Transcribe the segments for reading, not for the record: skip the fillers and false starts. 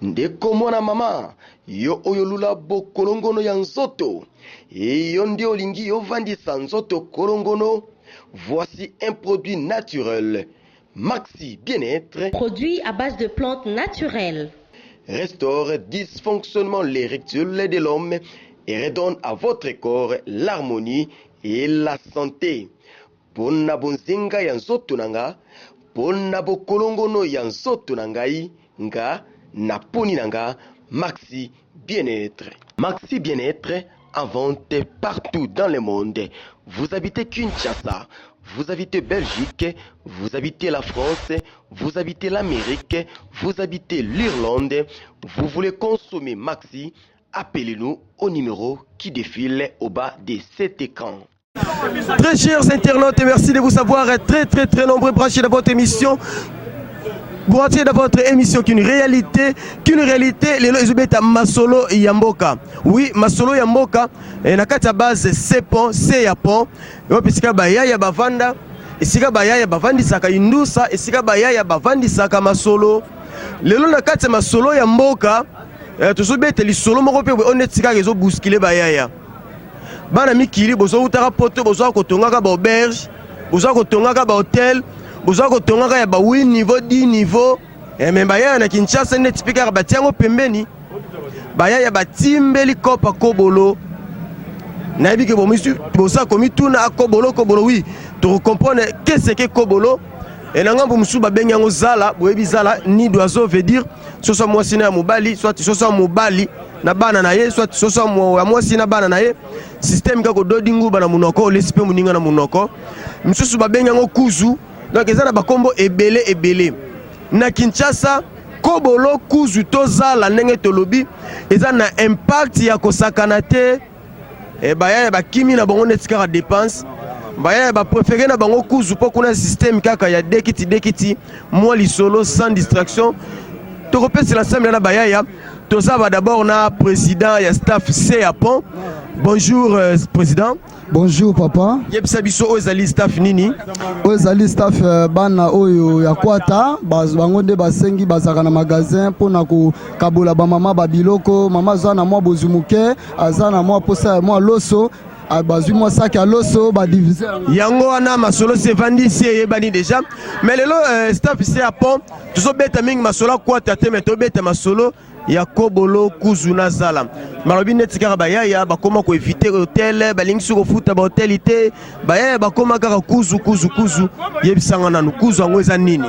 Ndeko mwana mama, yo oyolula bo kolongono ya nzoto. Et yo nde olingi yo vandisa nzoto kolongono. Voici un produit naturel. Maxi Bien-être. Produit à base de plantes naturelles. Restaure dysfonctionnement l'érectile de l'homme et redonne à votre corps l'harmonie et la santé. Pona bonzinga ya nzoto nanga, pona bo kolongono ya nzoto nangai, nga na poni nanga, Maxi Bien-être. Maxi Bien-être en vente partout dans le monde. Vous habitez Kinshasa, vous habitez Belgique, vous habitez la France, vous habitez l'Amérique, vous habitez l'Irlande, vous voulez consommer Maxi, appelez-nous au numéro qui défile au bas de cet écran. Très chers internautes, merci de vous savoir très nombreux branchés dans votre émission. Branchés dans votre émission qu'une réalité, les lois Masolo Yamboka. Oui, Masolo Yamboka, et na kata base sepon, c'est yapon, et pisika baya ya bavanda, et sika baya ya bavandi saka indusa, et sika baya ya bavandi saka Masolo. Lelo na kata Masolo Yamboka, toujours bête les solo morope, on est sika rezo bousculer baya ya. Bana mikili bozo utara poto bozo kotonga ba auberge, bozo kotonga ba hôtel. Bozo kotonga ya ba 8 niveau 10 niveau et même baya na Kinshasa net speaker ba tiango pembeni baya ya batimbeli kopa kobolo na yebi ke bomisu bosa komi tuna kobolo oui to comprendre qu'est-ce que kobolo et na ngambo musu ba benyango zala boyebi zala ni d'oiseau veut dire soit moi sina mobali soit soit mobali na bana na ye soit soit moi sina bana na ye système ka ko dodingu bana munoko lesipe muninga na munoko mususu ba benyango kuzu. Donc ils ont ba kombo ebele na Kinshasa kobolo kuzu tozala ndenge tolobi eza na impact ya kosakana te e baya ba kimi na bango netika dépense baya ba préférer na bango kuzu po kuna système kaka ya dekiti moi lisolo sans distraction to repese l'ensemble na baya ya tozaba d'abord na président ya staff C Japon. Bonjour président. Bonjour papa. Yebisa biso ozali staff nini? Ozali staff bana oyo ya kwata bango nde basengi bazaka na magasin pona ko kabola ba mama ba biloko mama zana mwa bozumuke azana mwa posa mwa loso bazui mwa saki ya loso ba diviser yango wana masolo se vandi si yebani déjà mais lelo staff c'est à pont tuzo beta mingi masolo kwata te mais to beta masolo ya kobolo kuzu na zala malobi neti kaka bayaya bakoma ko éviter hôtel balingi ko futa ba hôtelité bayaya bakoma kaka kuzu yebisanga nanu kuzu ngo eza nini?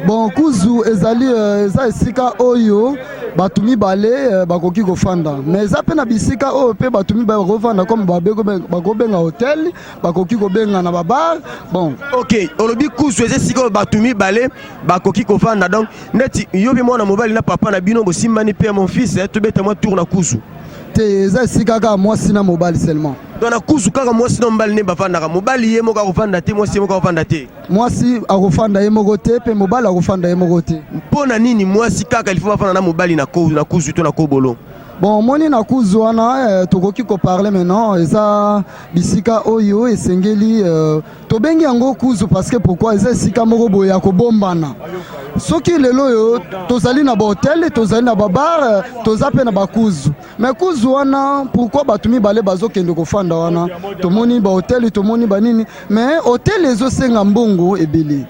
Bon kuzu ezali eza esika oyo batumi bale bakoki kofanda mais eza pe na bisika oyo pe batumi ba kofanda comme bakobenga hôtel bakoki kobenga na babar. Bon OK olobi kuzu eza esika batumi bale bakoki kofanda donc neti yobi mwana mobali na papa na bino bosimbani pe mon fils to beta moi tourna kuzu te eza esika ka moi sina mobali seulement donc na kuzu kaka moi sina mobali ne bafanda mobali ye moko akofanda te moi si moko akofanda te moi si akofanda ye moko te pe mobali akofanda ye moko te mpona nini moi si kaka il faut bafanda na mobali na kuzu to na kobolo. Bon moni na kuzu wana tokoki ko parler maintenant eza bisika oyo esengeli tobengi yango kuzu parce que pourquoi eza esika moko boya ko bombana soki lelo yo tozali na ba hôtel tozali na ba bar tozape na ba kuzu mais kuzu wana pourquoi batumi bale bazokende kofanda wana tomoni ba hôtel tomoni ba nini mais hôtel ezosenga mbongo ebele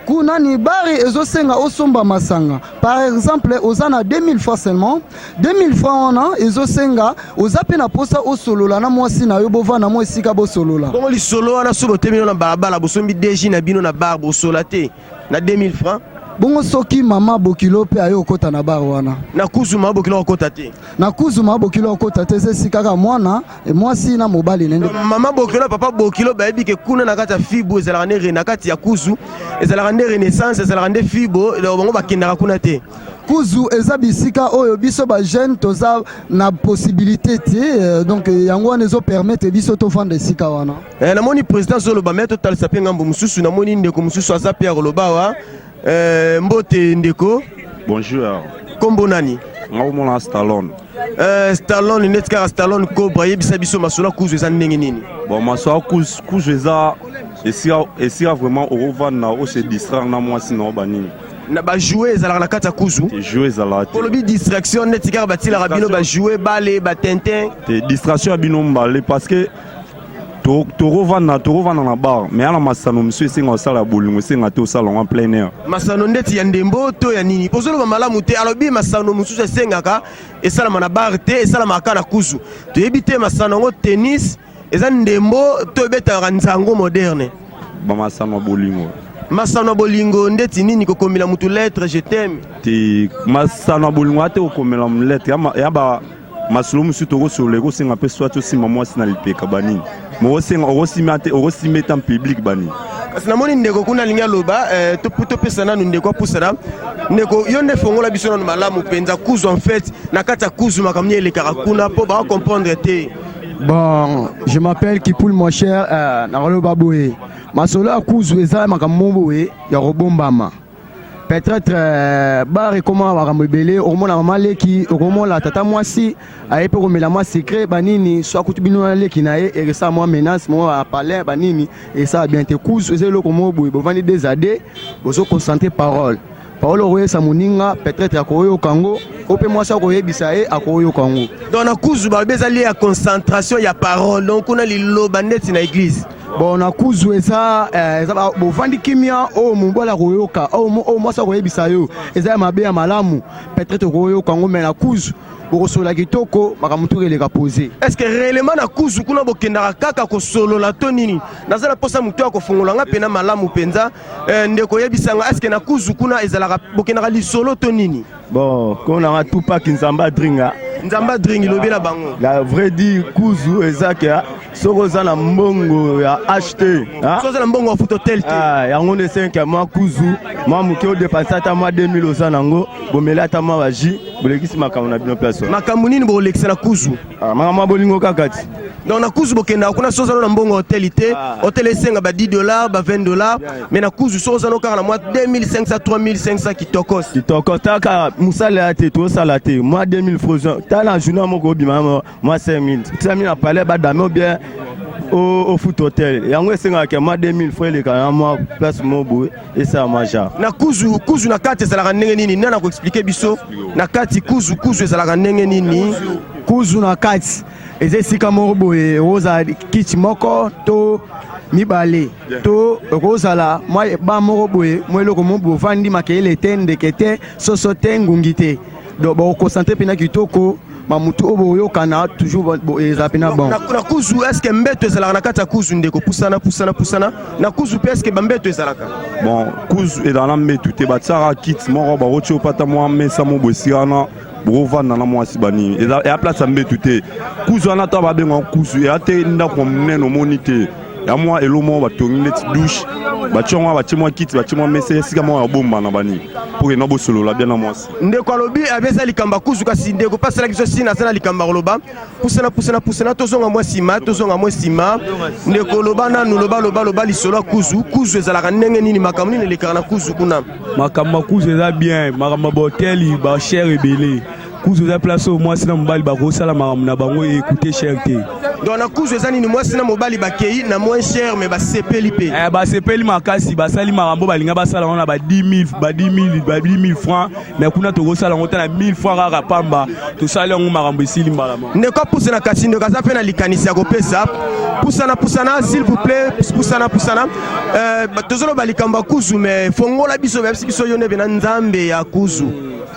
kuna ni bari ezosenga osomba masanga par exemple ozana 2000 francs seulement 2000 francs wana ezosenga ozape na posa osolola na mwasi na yo bovana mo esika bosolola bongo lisolo wana sobo temino na balabala bosombi deji na bino na bar bosolate na 2000 francs bongo soki mama bokilo pe ayo kota na bar wana na kuzu mama bokilo kota te na kuzu mama bokilo kota te c'est kaka mwana et mwasi na mobali nende mama bokilo papa bokilo ba yebi ke kuna na kata fibo ezala ne na kati ya kuzu ezala ne renaissance ezala ne fibo bongo bakindaka kuna te kuzu eza bisika oyo biso ba jeune toza na possibilité te donc yango wana ezo permettre biso to vendre sika wana na moni président zolo ba mettre total sapé ngambo mususu na moni ndeko mususu azape ya lobawa mbote ndeko. Bonjour. Kombo nani? Ngomona Stallone. Stallone netka Stallone Cobra yebisa biso masolo kuzu eza ndenge nini? Bon masolo kuzu eza esika vraiment au revendre na o se distraire na moi sinon banini. na ba jouer ezalaka na kati ya kuzu te jouer ezalaka te kolobi distraction neti kaka batilaka bino ba jouer bale ba tintin te distraction ya bino mbale parce que torovanda na bar mais ala masano monsieur esenga osala bolingo esenga te osala en plein air masano ndeti ya ndembo to ya nini pozoloba malamu te alobi masano mosusu esengaka esalama na bar te esalamaka na kuzu toyebi te masano yango tennis eza ndembo to ebetaka nzango moderne bamasano ya bolingo masano ya bolingo ndeti nini kokomela mutu lettre je t'aime te masano ya bolingo ate kokomela lettre ya ba masolo mosusu tokosola ekosenga mpe soit tosima mwasi na lipeka banini mokosenga okosima ete en public banini kasi namoni ndeko kuna alingi aloba topesa nanu ndeko apusana ndeko yo nde fongola biso nanu malamu mpenza kuzu en fait na kati ya kuzu makambo elekaka kuna mpo bakocomprendre te. Bon, je m'appelle Kipoul mon cher Narolo Baboué. Masolo ya kuzu eza makambo boye ya robombama. Peut-être bar comment makambo ebele omona mama leki okomona tata mwasi ayepe komela mwa secret banini soit kutu bino leki na ye eresa mwa menace mwa palais banini et ça bien te kuzu eza eloko mo boye bovandi des années bozo concentrer parole okoyesa moninga peut-être akoyoka yango ope mwasi akoyebisa ye akoyoka yango donc na kuzu balobi ezali ya concentration ya parole donc kuna liloba ndeti na église. Bon na kuzu eza bovandi kimia oyo mobali akoyoka oyo mwasi akoyebisa yo eza ya mabe ya malamu peut-être okoyoka yango mais na kuzu bokosola kitoko makambo tokeleka posé. Est-ce que réellement na kuzu kuna bokendaka kaka kosolola to nini nazala posa mutu akofongola nga pena malamu penza ndeko yebisanga est-ce que na kuzu kuna ezalaka bokendaka lisolo to nini? Bon kona Tupac Nzamba Dringa Nzamba Dringi lobela bango la vrai dit kuzu ezaka soko za na mbongo ya acheter soko za na mbongo ya foot hotel te yango ne 5 mois kuzu moi muke o dépenser ta mois 2000 oza nango bomela ta mois baji bolekisi makambo na bino place makambo nini bolekisa na kuzu makambo bolingo kakati donc na kuzu bokenda kuna soza na mbongo hotel te hotel esenga ba $10 ba $20 mais na kuzu soza no kaka na mois 2500 3500 kitokos taka musala te to sala te mois 2000 francs ta na journée moko bima mois 5000 na palais ba dame bien au foot hotel yango esenga ke mois 2000 francs le kana mois place mobo et ça maja na kuzu na kati ezalaka ndenge nini nana ko expliquer biso na kati kuzu ezalaka ndenge nini kuzu na kati eza esika moko boye oza kiti moko to mibale to okozala mwa ba moko boye mwa eloko mo bovandi makele te ndeke te soso te ngungi te donc bokoncentre mpena kitoko mamutu oyo boyokana toujours eza mpena bon na kuzu est ce que mbeto ezalaka na kati ya kuzu ndeko pusana na kuzu mpe est ce que bambeto ezalaka bon kuzu ezala mbeto te batiaka kiti moko bakoti opata mwa mesa mo boesikana bokovanda na mwasi banini eya place ya mbeto te kuzu wana to babenga kuzu eya te ndako monene omoni te ya mwa elo moko batongi neti douche batie mwa batie mwa kiti batie mwa mesa esika moko ya bombana bani mpo kena bosolola bien na mwasi ndeko alobi abeza likamba kuzu kasi ndeko pasala biso sina asala likamba koloba pusana tozonga mwa nsima ndeko loba nanu loba lisolo ya kuzu ezalaka ndenge nini makambo nini elekaka na kuzu kuna makambo ya kuzu eza bien makambo ya bahoteli bachere ebele kuzu eza place oyo mwasi na mobali bakosala makambo na bango ekute chere te donc na kuzu eza nini mwasi na mobali bakei na moins cher mais basepeli mpe basepeli makasi basali makambo balinga basala ngo na ba 10 000 francs mais kuna tokosala ngo ta na 1000 francs kaka pamba tosali yango makambo esili mbala ndeko apusana kasi ndeko aza mpe na likanisi ya kopesa pusana s'il vous plaît pusana tozoloba likambo ya kuzu mais fongola biso bayebisi biso yo ndebe na nzambe ya kuzu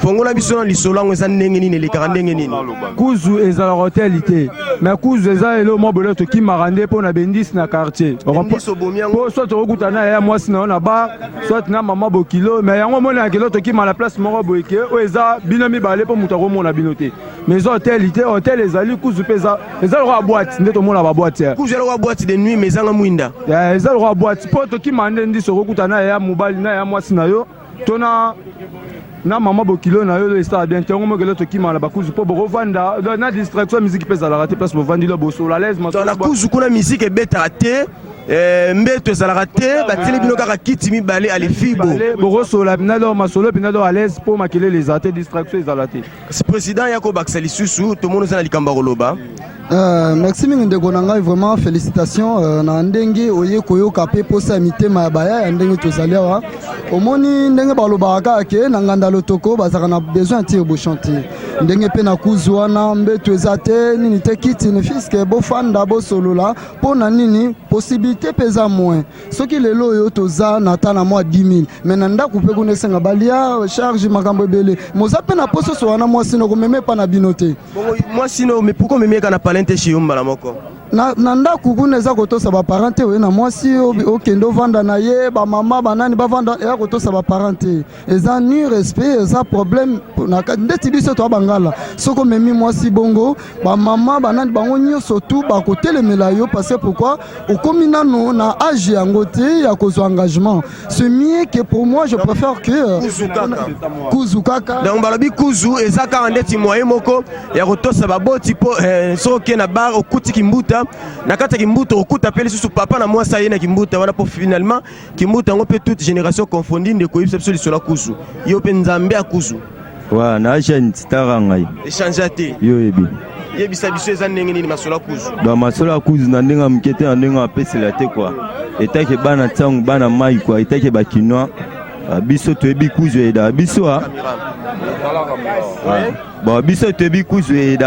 fongola biso na lisolo yango eza ndenge nini elekaka ndenge nini kuzu ezalaka hotel te mais kuzu eza elo mwa boye tokimaka nde mpo na bendisi na quartier po soit tokokutana ya mwasi na yo na bar soit na mama bokilo mais yango omonaka kelo tokima na place moko boye ke oyo eza bino mibale mpo moto akomona bino te mais eza hotel te hotel ezali kuzu mpe eza lokwa boite nde tomona baboite kuzu elokwa boite de nuit mais ezanga mwinda eza lokwa boite mpo tokima nde ndi sokokutana ya mobali na ya mwasi na yo to na mama bokilo na yo esala bien ntango mokelo tokima na bakuzu mpo bokovanda na distraction musique mpe ezalaka te place bovandi lo bosola l'aise na kuzu kuna musique ebetaka te mbeto ezalaka te batieli bino kaka kiti mibale alefibo bokosola mpena lo masolo mpena lo alaise mpo makelele eza te distraction ezala te kasi président ya kobakisa lisusu tomoni oza na likambo ya koloba merci mingi ndeko na ngai vraiment félicitation na ndenge oye koyoka mpe posa ya mitema ya baya ya ndenge tozali awa omoni ndenge balobaka ke na nganda lotoko bazaka na besoin ti bochanter ndenge pe na kuzu wana mbeto eza te nini te kiti ne fiske bofanda bosolola mpo na nini possibilité pe eza moins soki lelo oyo toza na ta na mwa 10 000 me na ndako mpe kuna esenga balia charge makambo ebele moza mpe na poso so wana mwasi no komeme pa na bino te mwasi no mais pourquoi memeka na palente chez yomba la moko na ndako kuna eza kotosa baparent te oye na mwasi okende ovanda na ye bamama banani bavanda eya kotosa baparent te eza ni respect eza problème ndeti biso toa bangala soki omemi mwasi bongo bamama banani bango nyonso tu bakotelemela yo parce pourquoi okomi nano na age yango te ya kozwa engagement c'est mieux que pour moi je préfère que kuzu kaka donc balobi kuzu eza kaka ndeti moyen moko ya kotosa baboti po soki na bar okuti kimbuta na kata kimbuta okuta pele susu papa na mwasa ye na kimbuta wana po finalement kimbuta ngo pe toute génération confondue de koyipsa biso lisolo kuzu yo pe nzambe akuzu wa na jeune stara ngai échange te yo ebi yebisa biso eza ndenge nini masolo kuzu ba masolo kuzu na ndenge mkete na ndenge apesela te kwa etake bana tsangu bana mai kwa etake ba kinois biso to ebi kuzu eda biso ba biso to ebi kuzu eda